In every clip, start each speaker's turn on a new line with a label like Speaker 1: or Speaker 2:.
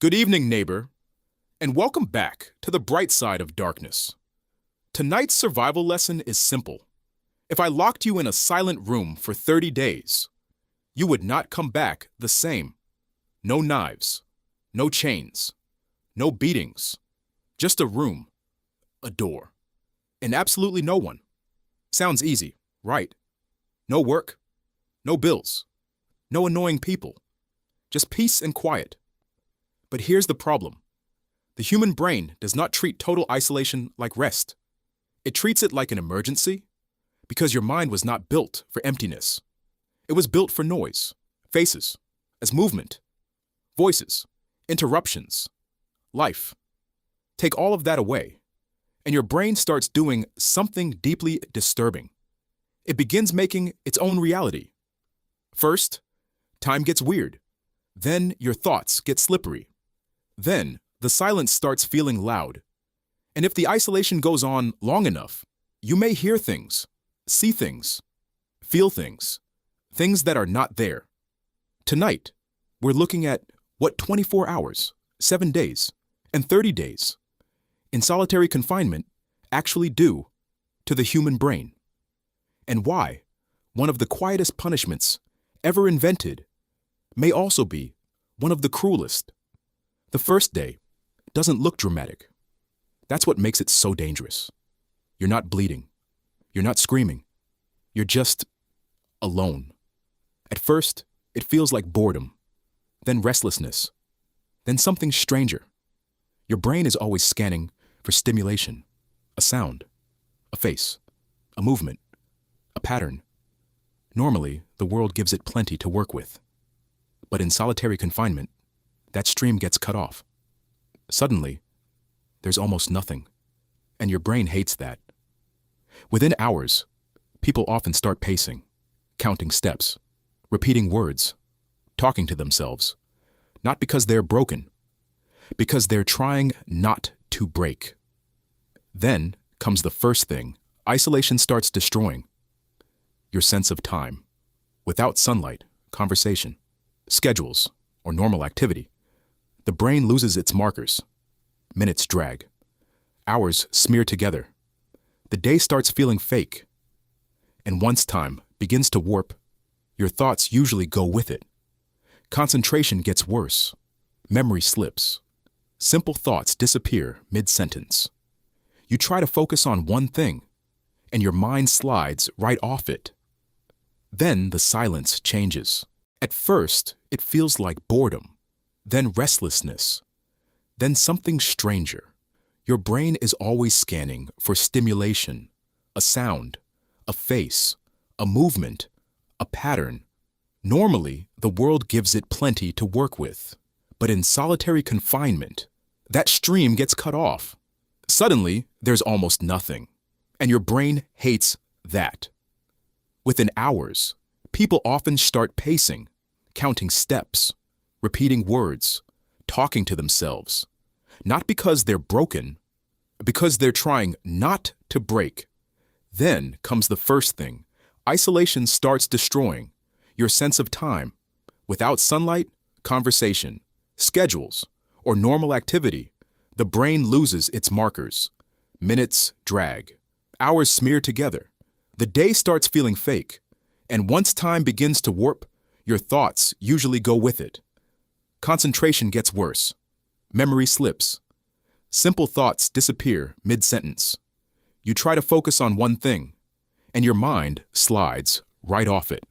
Speaker 1: Good evening, neighbor, and welcome back to the bright side of darkness. Tonight's survival lesson is simple. If I locked you in a silent room for 30 days, you would not come back the same. No knives, no chains, no beatings, just a room, a door, and absolutely no one. Sounds easy, right? No work, no bills, no annoying people, just peace and quiet. But here's the problem. The human brain does not treat total isolation like rest. It treats it like an emergency because your mind was not built for emptiness. It was built for noise, faces, as movement, voices, interruptions, life. Take all of that away, and your brain starts doing something deeply disturbing. It begins making its own reality. First, time gets weird. Then your thoughts get slippery. Then, the silence starts feeling loud. And if the isolation goes on long enough, you may hear things, see things, feel things that are not there. Tonight, we're looking at what 24 hours, 7 days, and 30 days in solitary confinement actually do to the human brain, and why one of the quietest punishments ever invented may also be one of the cruelest. The first day doesn't look dramatic. That's what makes it so dangerous. You're not bleeding. You're not screaming. You're just alone. At first, it feels like boredom, then restlessness, then something stranger. Your brain is always scanning for stimulation, a sound, a face, a movement, a pattern. Normally, the world gives it plenty to work with. But in solitary confinement, that stream gets cut off. Suddenly, there's almost nothing, and your brain hates that. Within hours, people often start pacing, counting steps, repeating words, talking to themselves, not because they're broken, because they're trying not to break. Then comes the first thing isolation starts destroying: your sense of time. Without sunlight, conversation, schedules, or normal activity, the brain loses its markers. Minutes drag. Hours smear together. The day starts feeling fake. And once time begins to warp, your thoughts usually go with it. Concentration gets worse. Memory slips. Simple thoughts disappear mid-sentence. You try to focus on one thing, and your mind slides right off it. Then the silence changes. At first, it feels like boredom, then restlessness, then something stranger. Your brain is always scanning for stimulation, a sound, a face, a movement, a pattern. Normally, the world gives it plenty to work with. But in solitary confinement, that stream gets cut off. Suddenly, there's almost nothing, and your brain hates that. Within hours, people often start pacing, counting steps, repeating words, talking to themselves, not because they're broken, because they're trying not to break. Then comes the first thing. Isolation starts destroying your sense of time. Without sunlight, conversation, schedules, or normal activity, the brain loses its markers. Minutes drag. Hours smear together. The day starts feeling fake. And once time begins to warp, your thoughts usually go with it. Concentration gets worse. Memory slips. Simple thoughts disappear mid-sentence. You try to focus on one thing, and your mind slides right off it.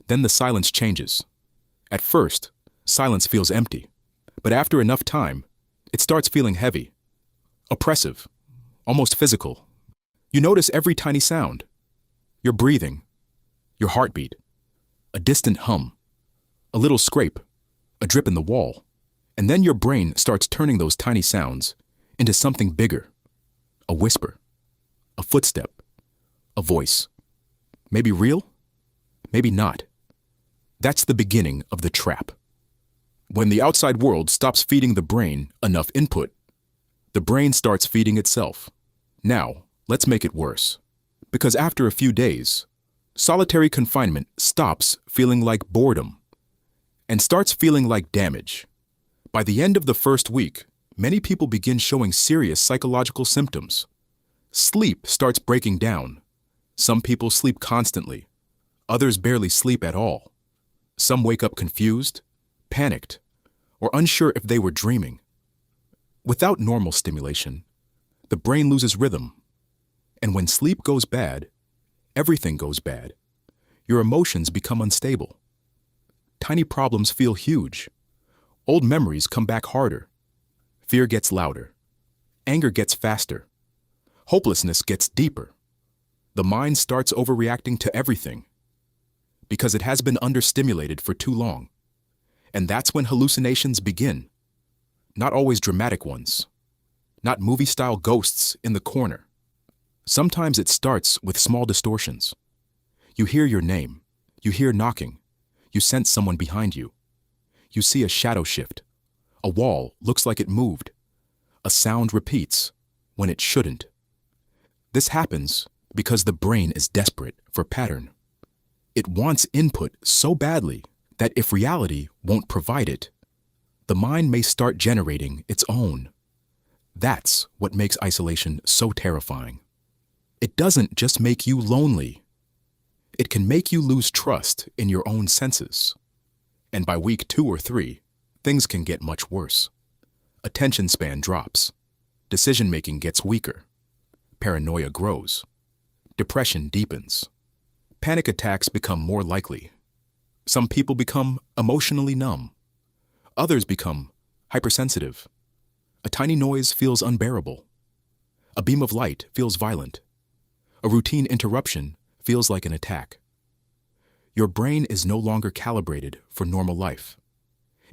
Speaker 1: Then the silence changes. At first, silence feels empty, but after enough time, it starts feeling heavy, oppressive, almost physical. You notice every tiny sound: your breathing, your heartbeat, a distant hum, a little scrape, a drip in the wall. And then your brain starts turning those tiny sounds into something bigger: a whisper, a footstep, a voice. Maybe real, maybe not. That's the beginning of the trap. When the outside world stops feeding the brain enough input, the brain starts feeding itself. Now, let's make it worse. Because after a few days, solitary confinement stops feeling like boredom and starts feeling like damage. By the end of the first week, many people begin showing serious psychological symptoms. Sleep starts breaking down. Some people sleep constantly. Others barely sleep at all. Some wake up confused, panicked, or unsure if they were dreaming. Without normal stimulation, the brain loses rhythm. And when sleep goes bad, everything goes bad. Your emotions become unstable. Tiny problems feel huge. Old memories come back harder. Fear gets louder. Anger gets faster. Hopelessness gets deeper. The mind starts overreacting to everything because it has been understimulated for too long. And that's when hallucinations begin. Not always dramatic ones. Not movie-style ghosts in the corner. Sometimes it starts with small distortions. You hear your name. You hear knocking. You sense someone behind you. You see a shadow shift. A wall looks like it moved. A sound repeats when it shouldn't. This happens because the brain is desperate for pattern. It wants input so badly that if reality won't provide it, the mind may start generating its own. That's what makes isolation so terrifying. It doesn't just make you lonely. It can make you lose trust in your own senses. And by week 2 or 3, things can get much worse. Attention span drops. Decision-making gets weaker. Paranoia grows. Depression deepens. Panic attacks become more likely. Some people become emotionally numb. Others become hypersensitive. A tiny noise feels unbearable. A beam of light feels violent. A routine interruption feels like an attack. Your brain is no longer calibrated for normal life.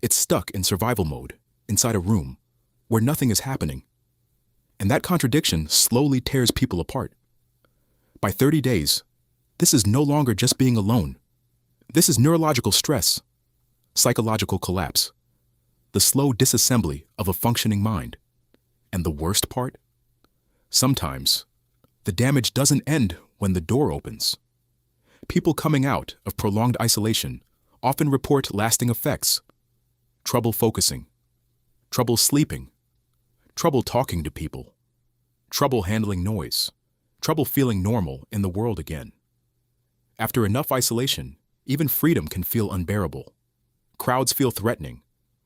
Speaker 1: It's stuck in survival mode, inside a room, where nothing is happening. And that contradiction slowly tears people apart. By 30 days, this is no longer just being alone. This is neurological stress, psychological collapse, the slow disassembly of a functioning mind. And the worst part? Sometimes, the damage doesn't end when the door opens. People coming out of prolonged isolation often report lasting effects: trouble focusing, trouble sleeping, trouble talking to people, trouble handling noise, trouble feeling normal in the world again. After enough isolation, even freedom can feel unbearable. Crowds feel threatening.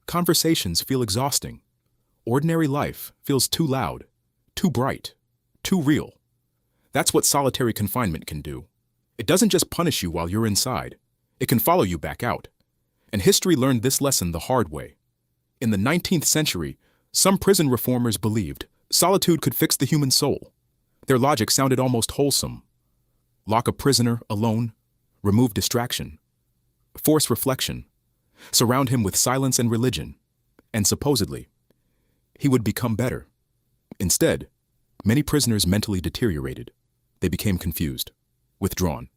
Speaker 1: Conversations feel exhausting. Ordinary life feels too loud, too bright, too real. That's what solitary confinement can do. It doesn't just punish you while you're inside. It can follow you back out. And history learned this lesson the hard way. In the 19th century, some prison reformers believed solitude could fix the human soul. Their logic sounded almost wholesome. Lock a prisoner alone, remove distraction, force reflection, surround him with silence and religion, and supposedly, he would become better. Instead, many prisoners mentally deteriorated. They became confused, withdrawn,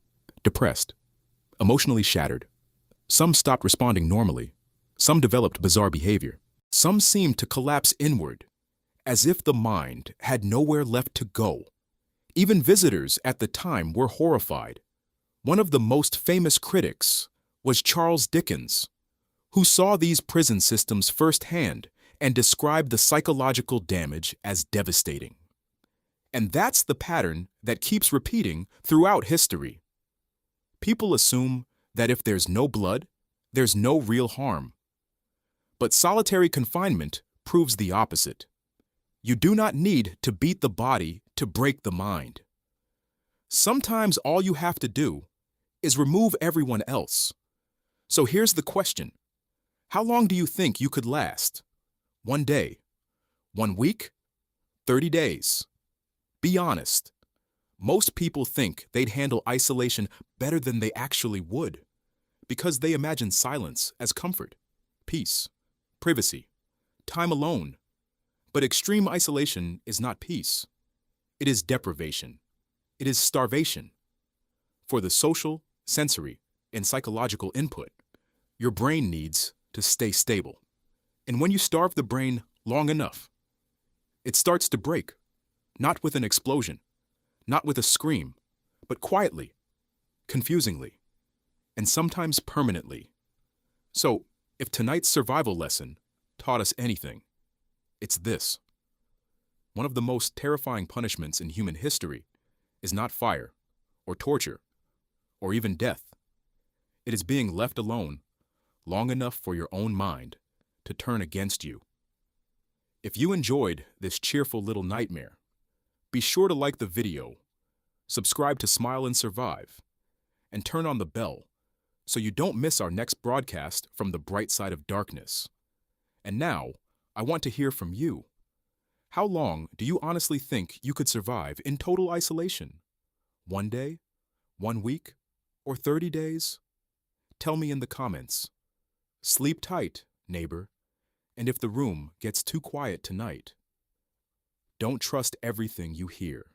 Speaker 1: depressed, emotionally shattered. Some stopped responding normally. Some developed bizarre behavior. Some seemed to collapse inward, as if the mind had nowhere left to go. Even visitors at the time were horrified. One of the most famous critics was Charles Dickens, who saw these prison systems firsthand and described the psychological damage as devastating. And that's the pattern that keeps repeating throughout history. People assume that if there's no blood, there's no real harm. But solitary confinement proves the opposite. You do not need to beat the body to break the mind. Sometimes all you have to do is remove everyone else. So here's the question. How long do you think you could last? 1 day? 1 week? 30 days? Be honest. Most people think they'd handle isolation better than they actually would, because they imagine silence as comfort, peace, privacy, time alone. But extreme isolation is not peace. It is deprivation. It is starvation. For the social, sensory, and psychological input, your brain needs to stay stable. And when you starve the brain long enough, it starts to break, not with an explosion, not with a scream, but quietly, confusingly, and sometimes permanently. So, if tonight's survival lesson taught taught us anything, it's this. One of the most terrifying punishments in human history is not fire, or torture, or even death. It is being left alone long enough for your own mind to turn against you. If you enjoyed this cheerful little nightmare, be sure to like the video, subscribe to Smile and Survive, and turn on the bell so you don't miss our next broadcast from the bright side of darkness. And now, I want to hear from you. How long do you honestly think you could survive in total isolation? 1 day? 1 week? Or 30 days? Tell me in the comments. Sleep tight, neighbor, and if the room gets too quiet tonight, don't trust everything you hear.